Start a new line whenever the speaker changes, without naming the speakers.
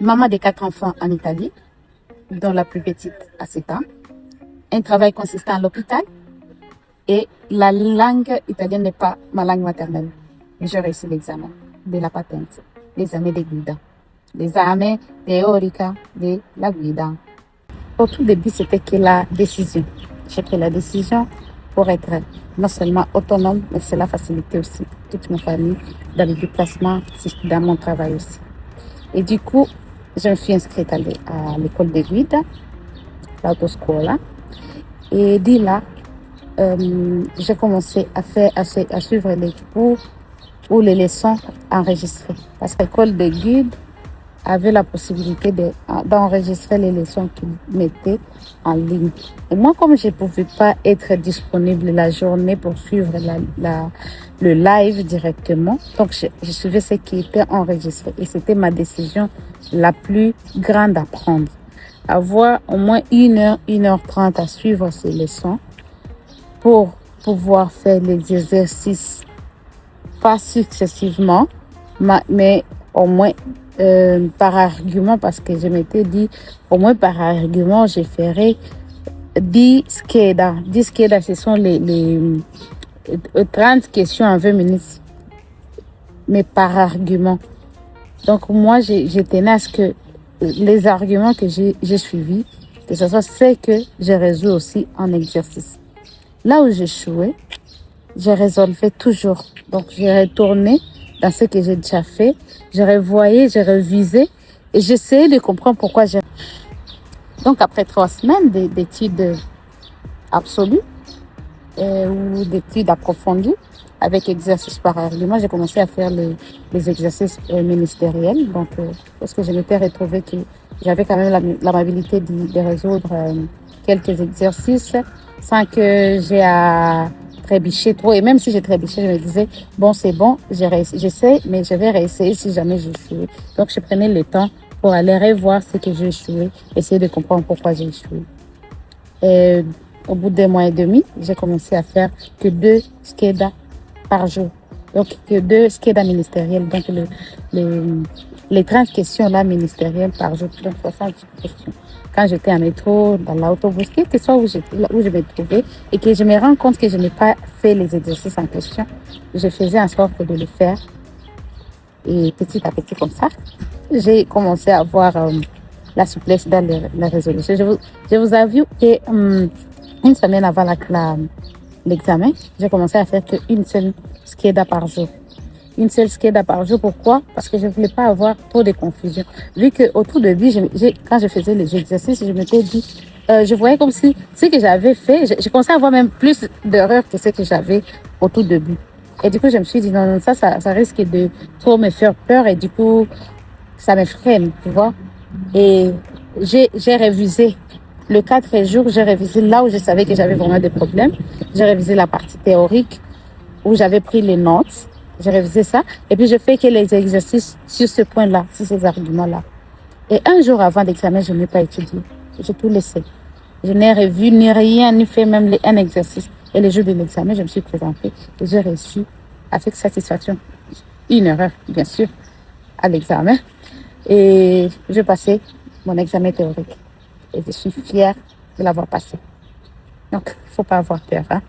maman de 4 enfants en Italie, dont la plus petite a 7 ans, un travail consistant à l'hôpital et la langue italienne n'est pas ma langue maternelle. J'ai réussi l'examen de la patente, l'esame de guida, l'esame teorica de la guida. Au tout début, c'était que la décision. J'ai pris la décision pour être non seulement autonome, mais cela facilitait aussi toute ma famille dans le déplacement, dans mon travail aussi. Et du coup, je me suis inscrite à l'école de guida, l'autoscola. Et dès là, j'ai commencé à suivre les cours ou les leçons enregistrées. Parce que l'école de guide avait la possibilité d'enregistrer les leçons qu'ils mettaient en ligne. Et moi, comme je ne pouvais pas être disponible la journée pour suivre le live directement, donc je suivais ce qui était enregistré. Et c'était ma décision la plus grande à prendre. Avoir au moins 1h30 à suivre ces leçons pour pouvoir faire les exercices, pas successivement, mais au moins par argument, parce que je m'étais dit, au moins par argument, je ferai 10 scheda. 10 scheda, ce sont les 30 questions en 20 minutes, mais par argument. Donc moi, je tenais à ce que les arguments que j'ai suivis, que ce soit ceux que je résous aussi en exercice. Là où j'échouais, je résolvais toujours. Donc, je retournais dans ce que j'ai déjà fait. Je revoyais, je revisais et j'essayais de comprendre pourquoi j'ai... Donc, après 3 semaines d'études absolues ou d'études approfondies, avec exercices par argument, j'ai commencé à faire les exercices ministériels. Donc, parce que je m'étais retrouvée que j'avais quand même l'amabilité de résoudre quelques exercices sans que j'ai à trébucher trop. Et même si j'ai trébuché, je me disais, bon, c'est bon, j'essaie, mais je vais réessayer si jamais j'ai échoué. Donc, je prenais le temps pour aller revoir ce que j'ai échoué, essayer de comprendre pourquoi j'ai échoué. Et au bout d'1 mois et demi, j'ai commencé à faire que 2 scheda par jour. Donc, que 2 scheda ministériels. Donc, les 30 questions là ministérielles par jour. Donc, 60 questions. Quand j'étais en métro, dans l'autobus, quel que soit où je me trouvais, et que je me rends compte que je n'ai pas fait les exercices en question, je faisais en sorte de le faire. Et petit à petit, comme ça, j'ai commencé à avoir la souplesse dans la résolution. Je vous avoue que une semaine avant l'examen, j'ai commencé à faire qu'une seule scheda par jour. Une seule scheda par jour. Pourquoi? Parce que je ne voulais pas avoir trop de confusion. Vu qu'au tout début, quand je faisais les exercices, je m'étais dit, je voyais comme si ce que j'avais fait, je commençais à avoir même plus d'erreurs que ce que j'avais au tout début. Et du coup, je me suis dit, non, ça risque de trop me faire peur et du coup, ça me freine, tu vois. Et j'ai révisé. Le 4 jours, j'ai révisé là où je savais que j'avais vraiment des problèmes. J'ai révisé la partie théorique où j'avais pris les notes. J'ai révisé ça. Et puis, je fais que les exercices sur ce point-là, sur ces arguments-là. Et un jour avant l'examen, je n'ai pas étudié. J'ai tout laissé. Je n'ai revu ni rien, ni fait même un exercice. Et le jour de l'examen, je me suis présentée et j'ai réussi avec satisfaction. Une erreur, bien sûr, à l'examen. Et j'ai passé mon examen théorique. Et je suis fière de l'avoir passé. Donc, il ne faut pas avoir peur, hein.